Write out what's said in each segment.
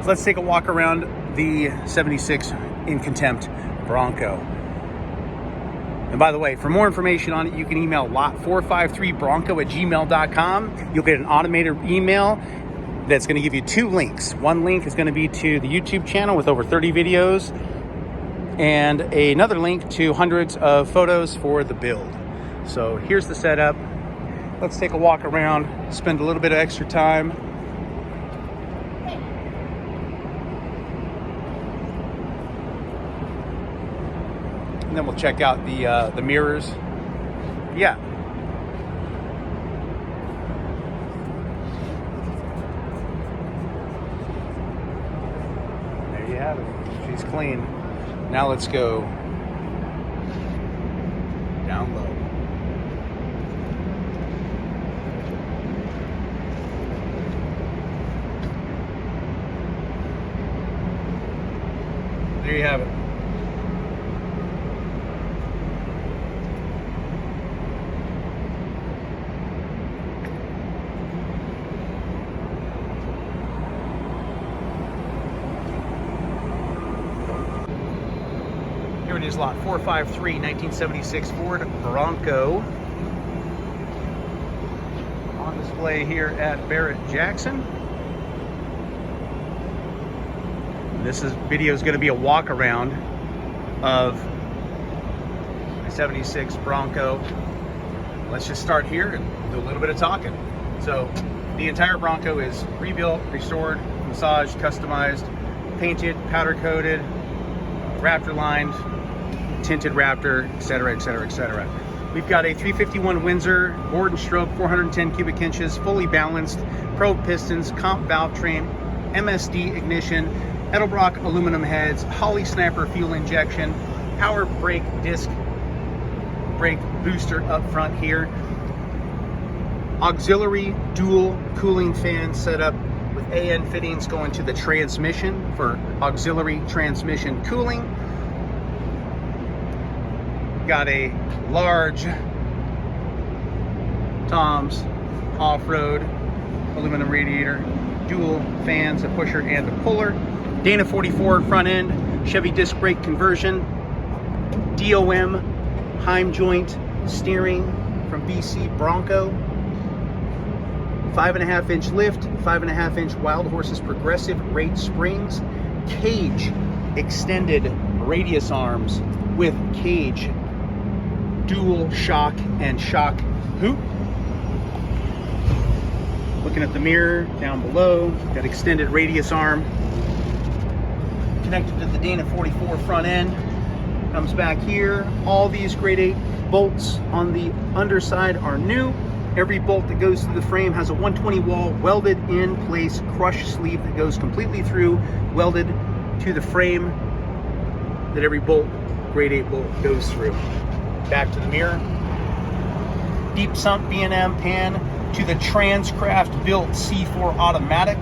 So let's take a walk around the 76 in contempt Bronco. And by the way, for more information on it, you can email lot453bronco@gmail.com. You'll get an automated email that's going to give you 2 links. One link is going to be to the YouTube channel with over 30 videos, and another link to hundreds of photos for the build. So here's the setup. Let's take a walk around, spend a little bit of extra time. And then we'll check out the mirrors. Yeah. There you have it. She's clean. Now let's go down low. There you have it. Here it is, lot 453, 1976 Ford Bronco. On display here at Barrett Jackson. This video is going to be a walk around of the 76 Bronco. Let's just start here and do a little bit of talking. So the entire Bronco is rebuilt, restored, massaged, customized, painted, powder coated, Raptor lined, tinted Raptor, etc., etc., etc. We've got a 351 Windsor, board and stroke, 410 cubic inches, fully balanced, probe pistons, comp valve train, MSD ignition, Edelbrock aluminum heads, Holley Sniper fuel injection, power brake disc brake booster up front here, auxiliary dual cooling fan setup with AN fittings going to the transmission for auxiliary transmission cooling. Got a large Tom's off-road aluminum radiator, dual fans, a pusher and a puller, Dana 44 front end, Chevy disc brake conversion, DOM Heim joint steering from BC Bronco, 5.5-inch lift, 5.5-inch Wild Horses progressive rate springs, cage extended radius arms with cage dual shock and shock hoop. Looking at the mirror down below, got extended radius arm connected to the Dana 44 front end. Comes back here. All these grade 8 bolts on the underside are new. Every bolt that goes through the frame has a 120 wall welded in place crush sleeve that goes completely through, welded to the frame that every bolt, grade 8 bolt, goes through. Back to the mirror. Deep sump B&M pan to the Transcraft built C4 automatic.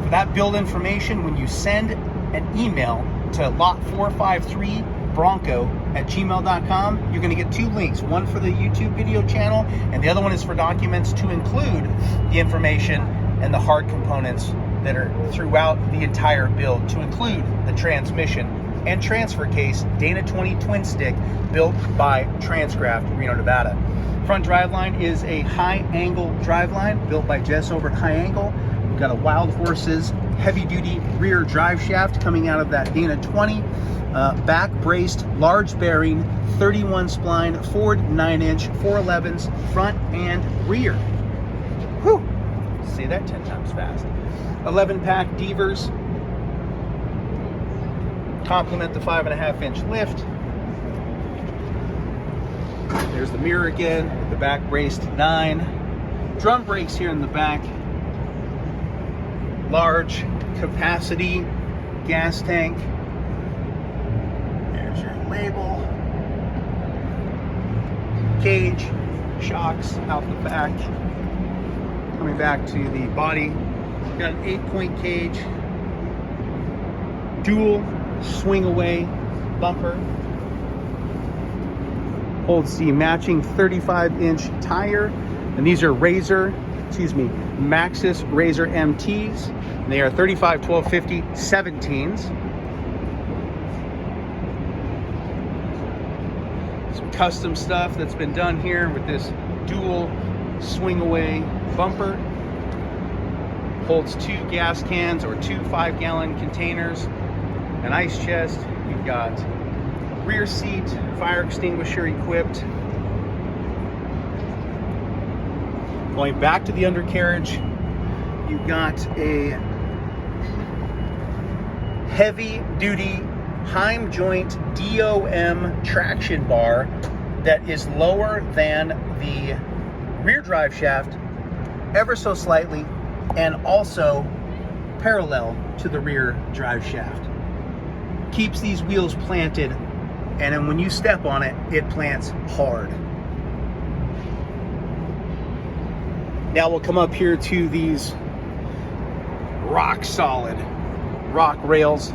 For that build information, when you send an email to lot453bronco@gmail.com, you're going to get 2 links. One for the YouTube video channel, and the other one is for documents to include the information and the hard components that are throughout the entire build, to include the transmission and transfer case Dana 20 twin stick built by Transcraft, Reno, Nevada. Front driveline is a high angle driveline built by Jess over at High Angle. We've got a Wild Horses heavy duty rear drive shaft coming out of that Dana 20. Back braced, large bearing, 31 spline, Ford 9-inch, 411s, front and rear. Whew, say that 10 times fast. 11 pack Devers complement the 5.5-inch lift. There's the mirror again, the back braced 9. Drum brakes here in the back. Large capacity gas tank. There's your label. Cage, shocks out the back. Coming back to the body, got an 8-point cage. Dual swing away bumper. Holds the matching 35-inch tire, and these are Razor Maxxis Razor MTs. And they are 35, 12, 50, 17s. Some custom stuff that's been done here with this dual swing away bumper. Holds 2 gas cans or 2 5-gallon containers, an ice chest. You've got rear seat, fire extinguisher equipped. Going back to the undercarriage, you've got a heavy duty Heim joint DOM traction bar that is lower than the rear drive shaft ever so slightly, and also parallel to the rear drive shaft. Keeps these wheels planted, and then when you step on it, it plants hard. Now we'll come up here to these rock solid rock rails.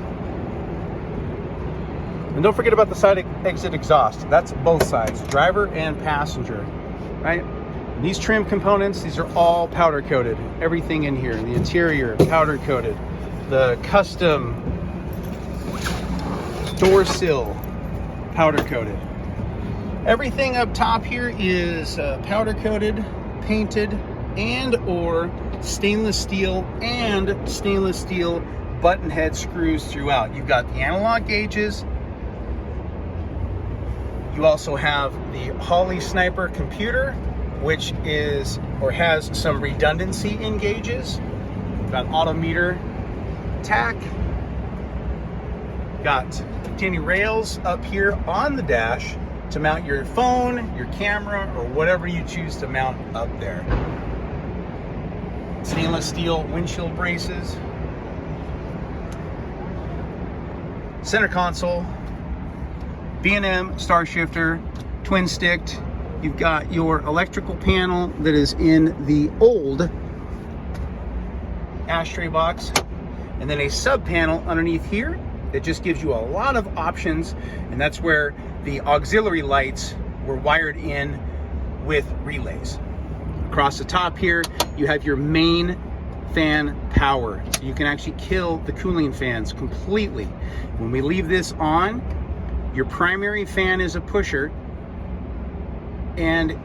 And don't forget about the side exit exhaust. That's both sides, driver and passenger, right? And these trim components, these are all powder coated. Everything in here, the interior, powder coated. The custom door sill, powder coated. Everything up top here is powder coated, painted, and or stainless steel button head screws throughout. You've got the analog gauges. You also have the Holley Sniper computer, which is or has some redundancy in gauges. Got odometer, tack. Got tiny rails up here on the dash to mount your phone, your camera, or whatever you choose to mount up there. Stainless steel windshield braces. Center console. B&M star shifter, twin sticked. You've got your electrical panel that is in the old ashtray box, and then a sub panel underneath here that just gives you a lot of options, and that's where the auxiliary lights were wired in with relays. Across the top here, you have your main fan power, so you can actually kill the cooling fans completely. When we leave this on, your primary fan is a pusher, and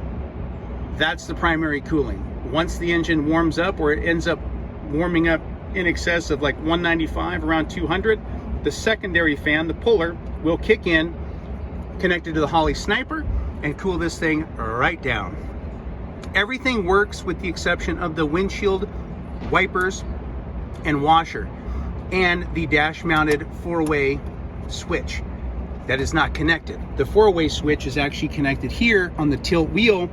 that's the primary cooling. Once the engine warms up, or it ends up warming up in excess of like 195, around 200, the secondary fan, the puller, will kick in, connected to the Holley Sniper, and cool this thing right down. Everything works with the exception of the windshield wipers and washer, and the dash mounted 4-way switch that is not connected. The 4-way switch is actually connected here on the tilt wheel,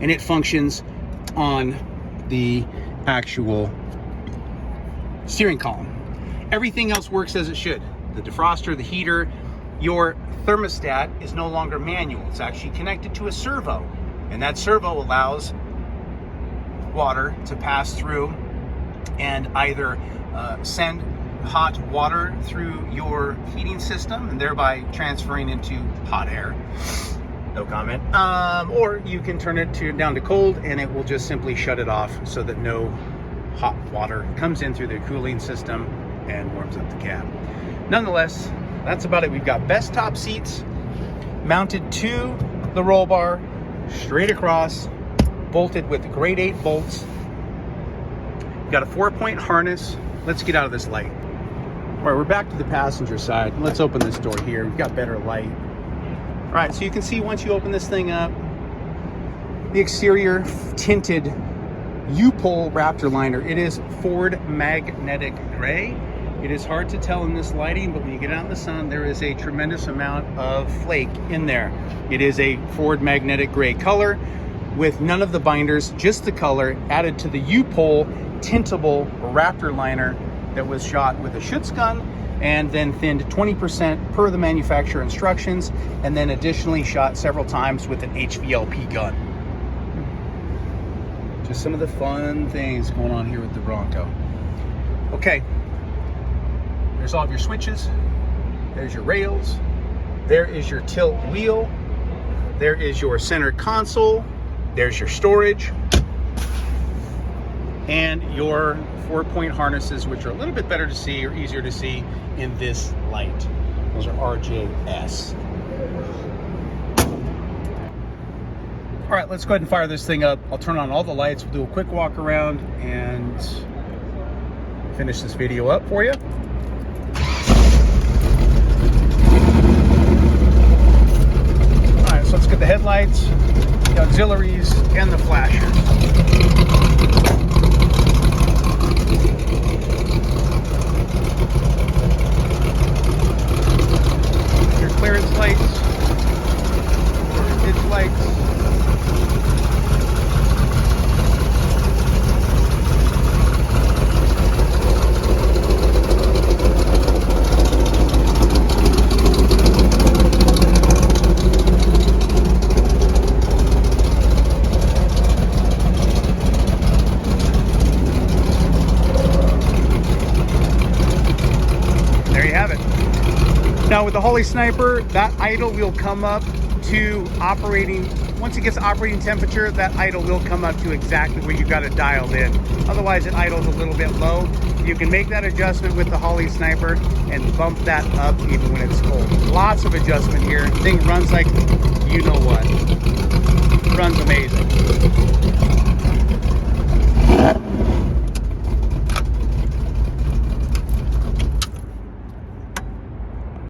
and it functions on the actual steering column. Everything else works as it should. The defroster, the heater, your thermostat is no longer manual. It's actually connected to a servo, and that servo allows water to pass through and either send hot water through your heating system and thereby transferring into hot air. No comment. Or you can turn it down to cold, and it will just simply shut it off so that no hot water comes in through the cooling system and warms up the cab. Nonetheless, that's about it. We've got best top seats mounted to the roll bar, straight across, bolted with grade 8 bolts. We've got a 4-point harness. Let's get out of this light. All right, we're back to the passenger side. Let's open this door here. We've got better light. All right, so you can see once you open this thing up, the exterior tinted U-pole Raptor liner. It is Ford magnetic gray. It is hard to tell in this lighting, but when you get out in the sun, there is a tremendous amount of flake in there. It is a Ford magnetic gray color with none of the binders, just the color added to the U-pole tintable Raptor liner that was shot with a Schutz gun and then thinned 20% per the manufacturer instructions, and then additionally shot several times with an HVLP gun. Just some of the fun things going on here with the Bronco. Okay, there's all of your switches. There's your rails. There is your tilt wheel. There is your center console. There's your storage. and your 4-point harnesses, which are a little bit better to see or easier to see in this light. Those are RJS. All right, let's go ahead and fire this thing up. I'll turn on all the lights. We'll do a quick walk around and finish this video up for you. All right, so let's get the headlights, the auxiliaries, and the flashers. Your clearance lights, your ditch lights. There you have it. Now with the Holley Sniper, that idle will come up to operating, once it gets operating temperature, that idle will come up to exactly where you got it dialed in. Otherwise it idles a little bit low. You can make that adjustment with the Holley Sniper and bump that up even when it's cold. Lots of adjustment here. The thing runs like you know what. It runs amazing.